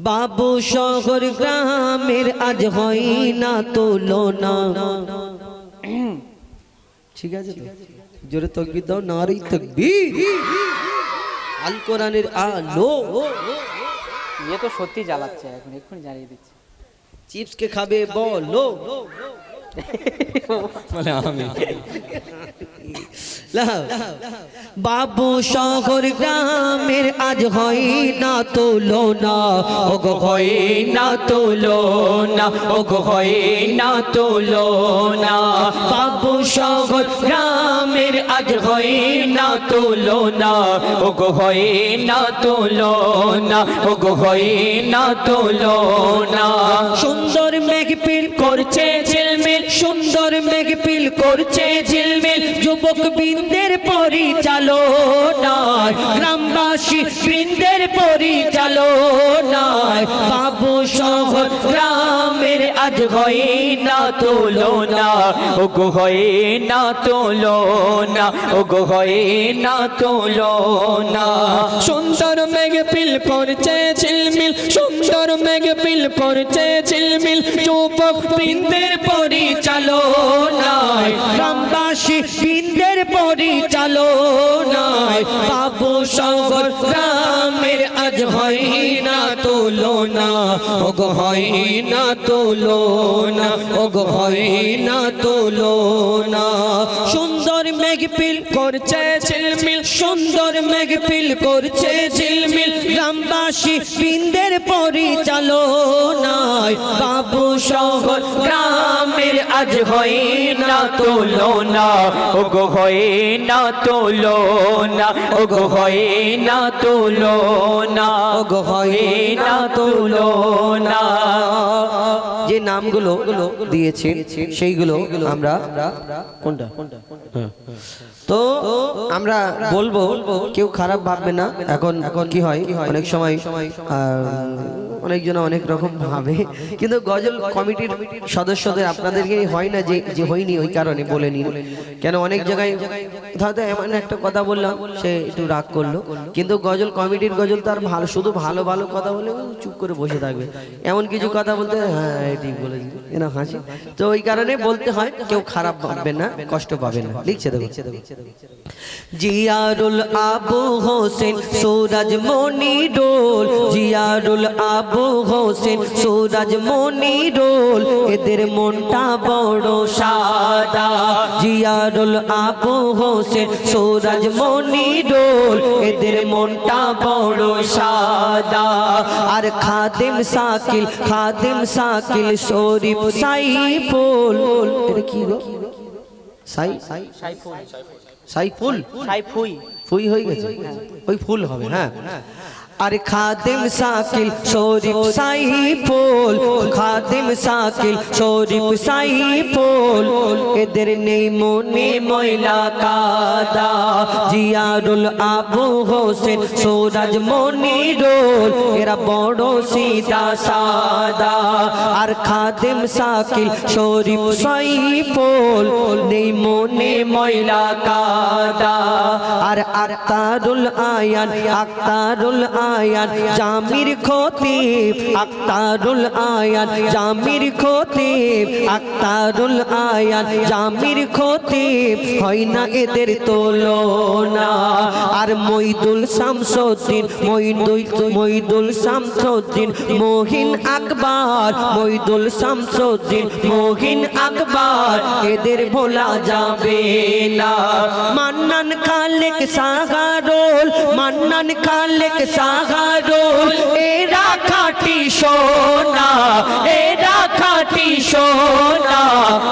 বাবু শহর গ্রামের আজ হয় না তুলনা। ঠিক আছে তো, জোরে তাকবীর দাও, নারে তাকবীর। আল কোরআনের আলো। ये तो সত্যি জ্বালাচ্ছে, এখন এক্ষুনি জ্বালিয়ে দিচ্ছে। চিপস কে খাবে বলো, মানে আমি বাবু শহর গ্রামের আজ হয় না তুলনা, ওগো হয় না তুলনা, ওগো হয় না তুলনা। বাবু শহর গ্রামের আজ হয় না তুলনা, ওগো হয় না তুলনা, ওগো হয় না তুলনা। সুন্দর মেঘপিল করছে ঝিলমিল, সুন্দর মেঘপিল করছে ঝিলমিল, যুবক বৃন্দের পরিচালনায়, গ্রামবাসী বৃন্দের পরিচালনায়। বাবু শহর গ্রামের আজ হয় না তুলনা, ওগো হয় না তুলনা, ওগো হয় না তুলনা। সুন্দর মেঘপিল করছে ঝিলমিল, সুন্দর মেঘপিল করছে ঝিলমিল, যুবক বৃন্দের পরিচালনায়, গ্রামবাসী বৃন্দের পরিচালনায়। বাবু শহর গ্রামের আজ হয় না তুলনা, ওগো হয় না তুলনা, ওগো হয় না তুলনা। সুন্দর মেঘপিল করছে ঝিলমিল, সুন্দর মেঘপিল করছে ঝিলমিল, গ্রামবাসী বৃন্দের পরিচালনায়। বাবু শহর গ্রামের আজ হয় না তুলনা, ওগো হয় না তুলনা, ওগো হয় না তুলনা, ওগো হয় না তুলনা। যে নামগুলো দিয়েছেন সেইগুলো আমরা কোনটা তো আমরা বলবো, কেউ খারাপ ভাববে না। এখন কি হয়, অনেক সময় অনেকজন অনেক রকম ভাবে, কিন্তু গজল কমিটির সদস্যদের আপনাদেরকে হয় না যে হয়নি ওই কারণে বলে নিন। কেন অনেক জায়গায় হয়তো এমন একটা কথা বললাম সে একটু রাগ করলো, কিন্তু গজল কমিটির গজল তার ভালো, শুধু ভালো ভালো কথা বলে চুপ করে বসে থাকবে, এমন কিছু কথা বলতে হ্যাঁ ঠিক বলেছি এনা হাসি। তো ওই কারণে বলতে হয়, কেউ খারাপ ভাববে না, কষ্ট পাবে না। লিখছে দেখো, জিয়ারুল আবু হোসেন সুরজ মনিরুল, জিয়ারুল আবু হোসেন সুরজ মনিরুল, এদের মনটা বড় সাদা। জিয়ারুল আবু হোসেন সুরজ মনিরুল, এদের মনটা বড় সাদা। আর খাদিম সাকিল, খাদিম সাকিল শরীফ সাইফুল, এটা কি গো? সাইফুল, ফুই হয়ে গেছে, ওই ফুল হবে। হ্যাঁ, আরে খাদিম সাকিল শরীফ সাইফুল, খাদিম সাকিল শরীফ সাইফুল, এদের নেই মনে ময়লা কাদা। জিয়ারুল আবু হোসেন সুরজ মনিরুল, এরা বড় সিধা সাদা। আর খাদিম সাকিল শরীফ সাইফুল, নেই মনে ময়লা কাদা। আর আক্তারুল আয়ান, আক্তারুল আয়ান জামির খতিব, আক্তারুল আয়ান জামির খতিব, আক্তারুল আয়ান জামির খতিব, হয় না এদের তুলনা। আর মইদুল শামসুদ্দিন, মইদুল শামসুদ্দিন মহিন আকবর, মইদুল শামসুদ্দিন মহিন আকবর, এদের ভোলা যাবে না। মান্নান খালেক সাগারুল, মান্নান খালেক সাগারুল, এরা খাঁটি সোনা, এরা খাঁটি সোনা।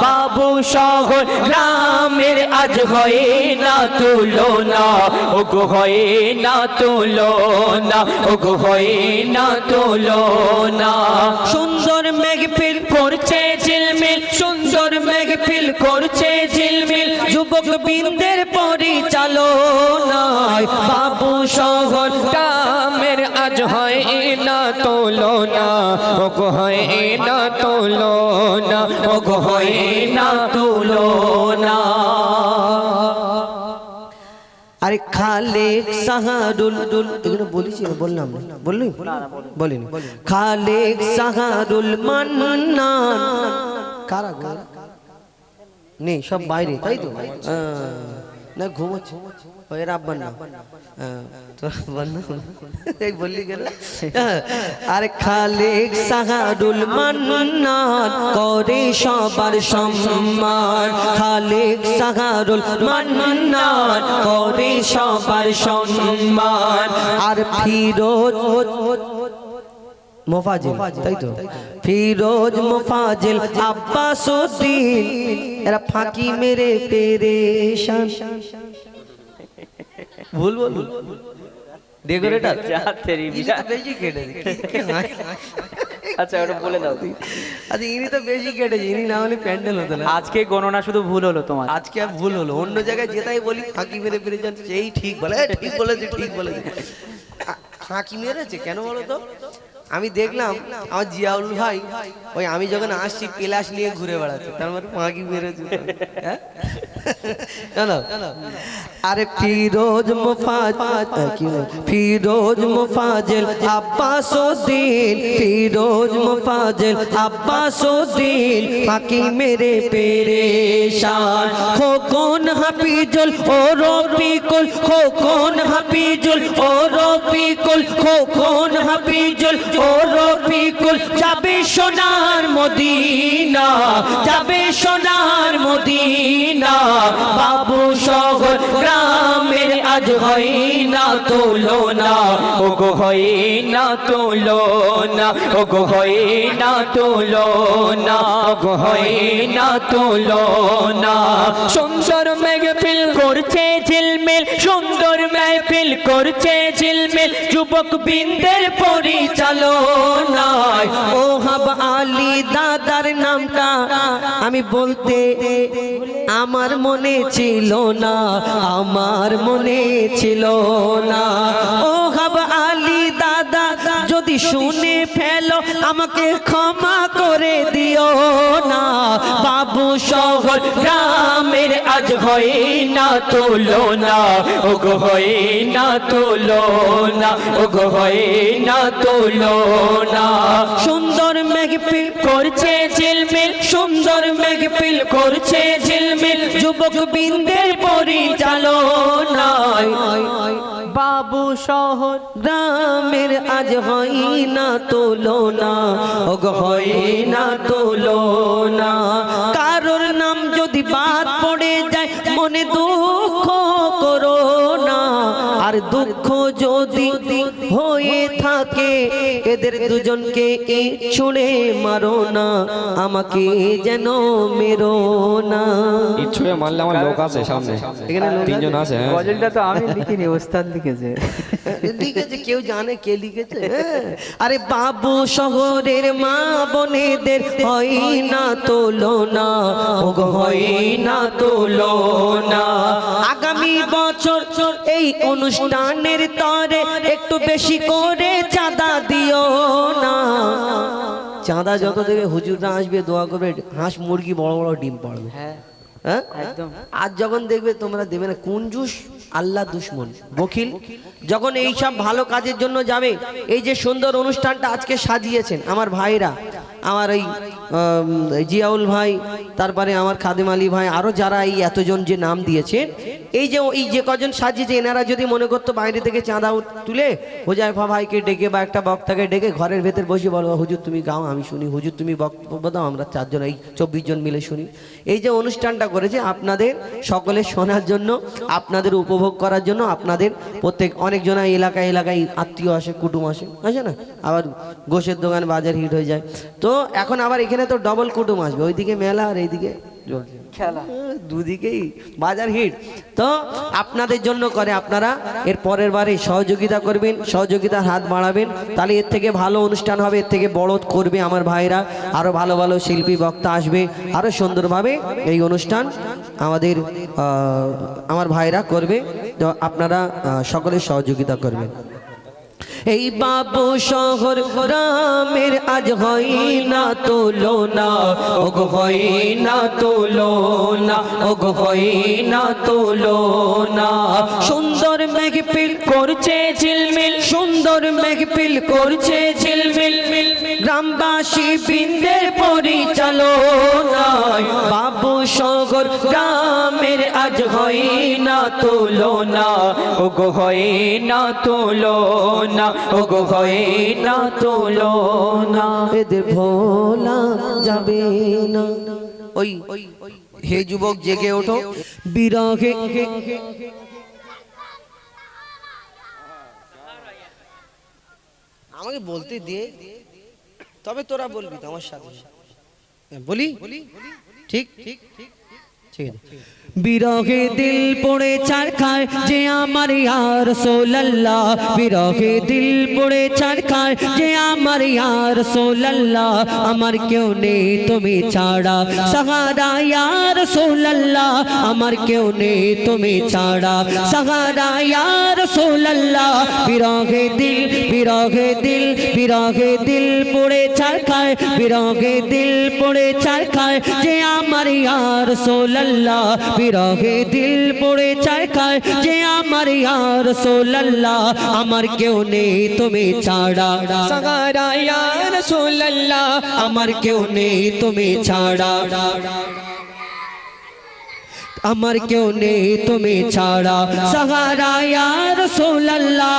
বাবু শহর গ্রামের আজ হয় না তুলনা, ওগো হয় না তুলনা, ওগো হয় না তুলনা। সুন্দর মেঘপিল করছে ঝিলমিল, সুন্দর মেঘপিল করছে ঝিলমিল, যুবক বৃন্দের পরিচালনায়। বাবু শহর গ্রামের আজ হয় না তুলনা, ওগো হয় না তুলনা, ওগো হয় না তুলনা। আরে খালেক সাহারুল, এগুলো বলেছি না, বললাম না, বললি বলিনি। খালেক সাহারুল মান্নান, কারা কারা নেই, সব বাইরে, তাই তো? না ঘুমোচ্ছে, এর আব্বার না, এই বললি কেন? আরে খালেক সাহারুল মান্নান করে সবার সম্মান, খালেক সাহারুল মান্নান করে সবার সম্মান। আর ফিরোজ মোফাজিল, তাই তো? ফিরোজ মোফাজিল আব্বাসউদ্দিন এরা ফাঁকি মেরে পেরেশান। ভুল বল ডেকোরেটর বেশি কেটে, আচ্ছা ওটা বলে দাও তুই। আচ্ছা ইনি তো বেশি কেটেছে, ইনি না হলে প্যান্ডেল হতো না। আজকে গণনা শুধু ভুল হলো তোমার। আজকে আর ভুল হলো, অন্য জায়গায় যেটাই বলি ফাঁকি মেরে পেরেছেন, সেই ঠিক বলে, ঠিক বলেছে, ঠিক বলেছে। ফাঁকি মেরেছে কেন বলো তো? আমি দেখলাম আমার জিয়াউল ভাই ওই আমি যখন আসছি পেলাস নিয়ে ঘুরে বেড়াচ্ছে, তার মানে ফাঁকি মেরেছে। আরে ফিরোজ ফিরোজ মুফাজিল আব্বাসউদ্দিন, ফিরোজ মুফাজিল আব্বাসউদ্দিন ফাঁকি মেরে পেরেশান। খোকন হাফিজুল ও রফিকুল, খোকন হাফিজুল ও রফিকুল, খোকন হাফিজুল ও রফিকুল যাবে সোনার মদিনা, যাবে সোনার মদিনা। বাবু শহর গ্রামের আজ হয় না তুলনা, ও গো হয় না তুলনা, ও গো হয় না তুলনা, ও গো হয় না তুলনা। সুন্দর মেহফিল করছে ঝিলমিল, সুন্দর মেহফিল করছে ঝিলমিল যুবক বৃন্দের পরিচালনায়। ও হাব আলী দাদার নামটা আমি বলতে আমার মনে ছিল না, আমার মনে ছিল না। ও হাব আলী দাদা যদি শুনে ফেলো আমাকে ক্ষমা করে দিও না। বাবু শহর গ্রামের আজ হয় না তুলনা, ও গো হয় না তুলনা, ও গো হয় না তুলনা। সুন্দর মেহফিল করছে ঝিলমিল, সুন্দর মেহফিল করছে ঝিলমিল যুবক বৃন্দের পরিচালনায়। বাবু শহর গ্রামের আজ হয় না তুলনা, ও গো হয় না তুলনা। কারোর নাম যদি বাদ পড়ে যায় মনে দুঃখ করো না, আর দুঃখ যদি হয়ে থাকে এদের দুজনকে ছুঁড়ে মারো না, আমাকে যেন মেরো না। ইচ্ছুয়ে মারলে আমার লোক আছে সামনে, এখানে লোক তিনজন আছে। হ্যাঁ। গজলটা তো আমি লিখিনি, ওস্তাদ লিখেছে। লিখেছে, কেউ জানে কে লিখেছে? আরে বাবু শহরের মা বোনেদের হয় না তুলনা, ও গো হয় না তুলনা। আগামী বছর এই অনুষ্ঠানের তরে একটু বেশি করে চাঁদা দিও না। চাঁদা যত দেবে হুজুররা আসবে দোয়া করবে, হাঁস মুরগি বড় বড় ডিম পড়বে। হ্যাঁ হ্যাঁ একদম। আজ যখন দেখবে তোমরা দেবে না, কুঞ্জুস আল্লাহ দুশ্মন বখিল যখন এই সব ভালো কাজের জন্য যাবে। এই যে সুন্দর অনুষ্ঠানটা আজকে সাজিয়েছেন আমার ভাইরা, আমার এই জিয়াউল ভাই, তারপরে আমার খাদেম আলী ভাই, আরো যারা এই এতজন যে নাম দিয়েছেন, এই যে কজন সাজিয়েছে এনারা যদি মনে করতো বাইরে থেকে চাঁদা তুলে হুজাইফা ভাইকে ডেকে বা একটা বক্তাকে ডেকে ঘরের ভেতর বসে বলো হুজুর তুমি গাও আমি শুনি, হুজুর তুমি বক্তব্য দাও আমরা চারজন এই 24 জন মিলে শুনি। এই যে অনুষ্ঠানটা করেছে আপনাদের সকলে শোনার জন্য, আপনাদের উপভোগ করার জন্য, আপনাদের প্রত্যেক অনেকজন এলাকায় এলাকায় আত্মীয় আসে, কুটুম আসে না, আবার গোশের দোকান বাজার হিট হয়ে যায়। তো এখন আবার এখানে তো ডবল কুটুম আসবে, ওইদিকে মেলা আর এইদিকে খেলা, দুদিকেই বাজার হিট। তো আপনাদের জন্য করে, আপনারা এর পরের বারে সহযোগিতা করবেন, সহযোগিতার হাত বাড়াবেন, তাহলে এর থেকে ভালো অনুষ্ঠান হবে, এর থেকে বড় করবে আমার ভাইরা, আরো ভালো ভালো শিল্পী বক্তা আসবে, আরো সুন্দরভাবে এই অনুষ্ঠান আমাদের আমার ভাইরা করবে। তো আপনারা সকলে সহযোগিতা করবেন। এই বাবু শহর গ্রামের আজ হয় না তুলনা, ওগো হয় না তুলনা, ওগো হয় না তুলনা। সুন্দর মেঘপিল করছে ঝিলমিল, সুন্দর মেঘপিল করছে ঝিলমিল, গ্রামবাসী বৃন্দের পরিচালনায় বাবু শহর গ্রামের আজ হয় না তুলনা, ওগো হয় না তুলনা, ওগো হয় না তুলনা। এদের ভোলা যাবে না। ওই হে যুবক জেগে ওঠো, বিরহে আমাকে বলতে দে, তবে তোরা বলবি তো আমার সাথে। বলি ঠিক ঠিক ঠিক ঠিক আছে। বিরহে দিল পড়ে চারখায় যে আমার ইয়া রাসূলুল্লাহ, বিরহে দিল পড়ে চারখায় যে আমার ইয়া রাসূলুল্লাহ। আমার কেউ নেই তুমি ছাড়া সাহারা ইয়া রাসূলুল্লাহ, আমার কেউ নেই তুমি ছাড়া সাহারা ইয়া রাসূলুল্লাহ। বিরহে দিল, বিরহে দিল, বিরহে দিল পড়ে চারখায়, বিরহে দিল পড়ে চারখায় যে আমার ইয়া রাসূলুল্লাহ, বিরহে দিল পড়ে চারখায় যে আমার ইয়া রাসূলুল্লাহ। আমার কেউ নেই তুমি ছাড়া সাহারা ইয়া রাসূলুল্লাহ, আমার কেউ নেই তুমি ছাড়া, আমার কেউ নেই তুমি ছাড়া সাহারা ইয়া রাসূলুল্লাহ।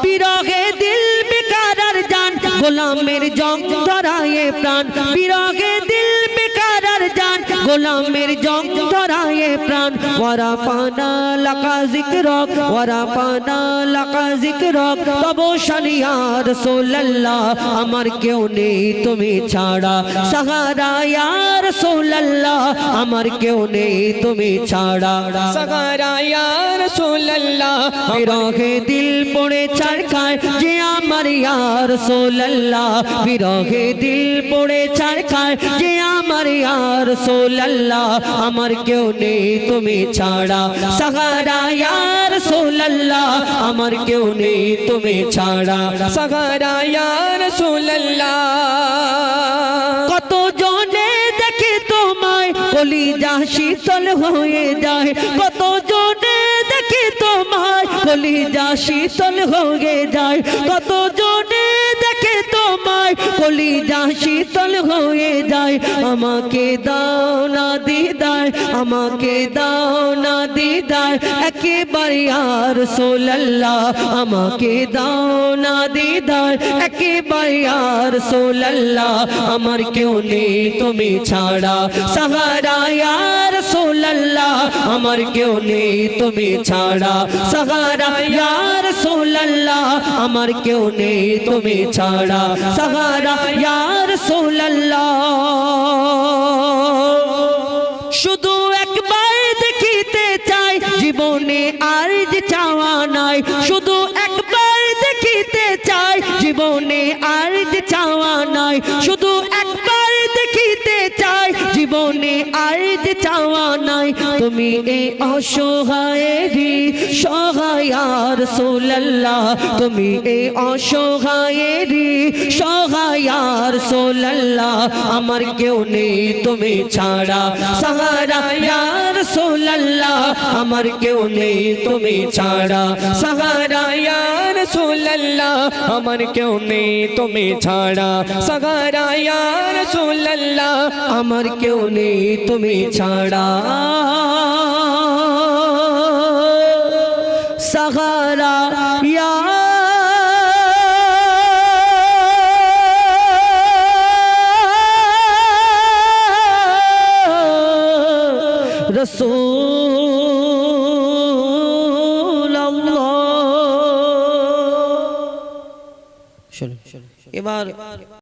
বিরহে দিল বেকারার জান, গোলামের জং ধরায়ে প্রাণ, বিরহে দিল বেকারার জান, গোলামের জং ধরায়ে প্রাণ। ওয়ারাফানা লাকা যিকরক, ওয়ারাফানা লাকা যিকরক, তবু শান ইয়া রাসূলুল্লাহ। আমার কেউ নেই তুমি ছাড়া সাহারা ইয়া রাসূলুল্লাহ, আমার কেউ নেই তুমি ছাড়া সাহারা ইয়া রাসূলুল্লাহ। বিরহে দিল পড়ে চারখায় যে আমার ইয়া রাসূলুল্লাহ, বিরহে দিল পড়ে চারখায় যে আমার ইয়া রাসূলুল্লাহ। আমার কেউ নেই তুমি ছাড়া সাহারা ইয়া রাসূলুল্লাহ, আমার কেউ নেই তুমি ছাড়া সাহারা ইয়া রাসূলুল্লাহ। কত জনে দেখে তোমায় কলিজা শীতল হয়ে যায়, কত জনে দেখে তোমায় কলিজা শীতল হয়ে যায়, কত জনে দেখে তোমায় কলিজা শীতল হয়ে যায়। আমাকে দাও না দিদার, আমাকে দাও না দিদার একেবারে ইয়া রাসূলুল্লাহ, আমাকে দাও না দিদার একেবারে ইয়া রাসূলুল্লাহ। আমার কেউ নেই তুমি ছাড়া সাহারা ইয়া রাসূলুল্লাহ, আমার কেউ নেই তুমি ছাড়া সাহারা ইয়া রাসূলুল্লাহ, আমার কেউ নেই তুমি ছাড়া সাহারা ইয়া রাসূলুল্লাহ। শুধু একবার দেখিতে চাই জীবনে আর যে চাওয়া নাই, শুধু একবার দেখিতে চাই জীবনে আর যে চাওয়া নাই, শুধু একবার দেখিতে চাই জীবনে আর যে চাওয়া নাই। তুমি এই অসহায়েরই সহায় ইয়া রাসূলুল্লাহ, তুমি এই অসহায়েরই সহায় ইয়া রাসূলুল্লাহ। আমার কেউ নেই তুমি ছাড়া সাহারা ইয়া রাসূলুল্লাহ, আমার কেউ নেই তুমি ছাড়া সাহারা ইয়া রাসূলুল্লাহ, আমার কেউ নেই তুমি ছাড়া সাহারা ইয়া রাসূলুল্লাহ। আমার কেউ নেই তুমি ছাড়া সাহারা ইয়া রাসূলুল্লাহ। শুনুন এবার